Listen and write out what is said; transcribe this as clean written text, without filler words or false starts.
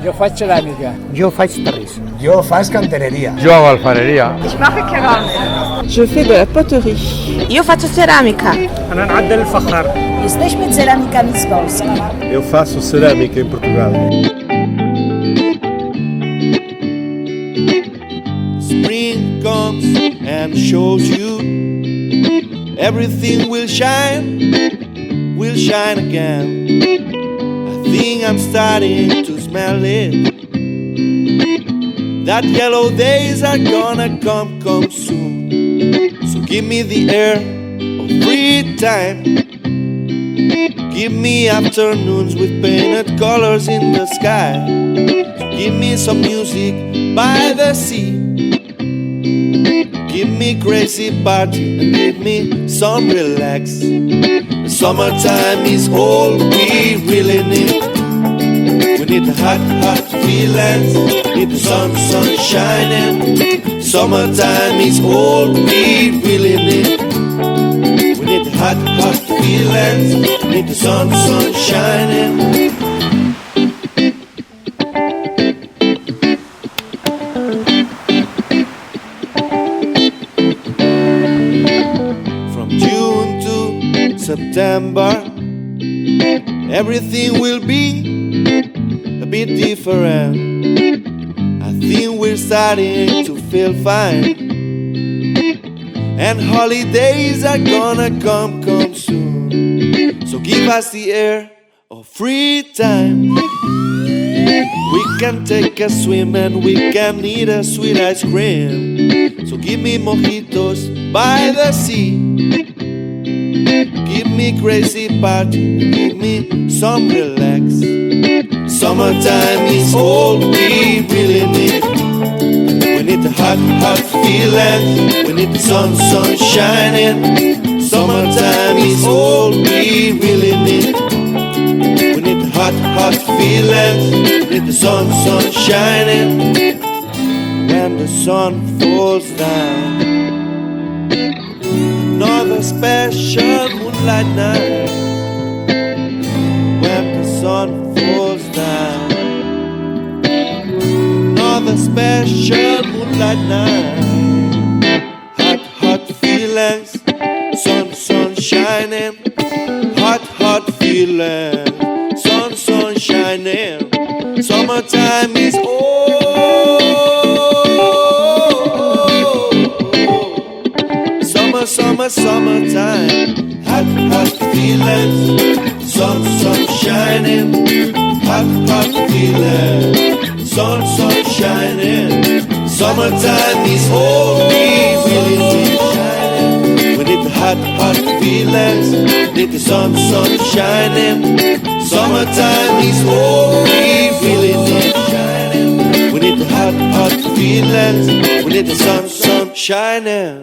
Jo faig ceràmica. Jo faig terrissa. Jo faig cantereria. Jo hago alfarería. Ich mache Keramik. Je fais de la poterie. Io faccio ceramica. أنا نعدل الفخار. Jesteśmy ceramikami z Polski. Eu faço cerâmica em Portugal. Spring comes and shows you everything will shine again. I think I'm starting to smell it. That yellow days are gonna come soon. So give me the air of free time. Give me afternoons with painted colors in the sky. So give me some music by the sea. Give me crazy party and give me some relax. The summertime is all we really need. We need the hot feelings, need the sun shining. Summertime is all we really need. We need the hot feelings, need the sun shining. From June to September, everything will be a bit different. I think we're starting to feel fine, and holidays are gonna come soon. So give us the air of free time. We can take a swim and we can eat a sweet ice cream. So give me mojitos by the sea. Give me crazy party, give me some relax. Summertime is all we really need. We need the hot feeling, we need the sun shining. Summertime is all we really need. We need the hot feeling, we need the sun shining. When the sun falls down, another special moonlight night. When the sun falls down, another special moonlight night. Hot feelings, sun shining. Hot feelings, sun shining. Summertime is summertime. Hot feelings, sun shining. Hot feelings, sun shining. Summertime is all we really need. We need the hot feelings, need the sun shining. Summertime is all we really need. We need the hot feelings, we need the sun shining.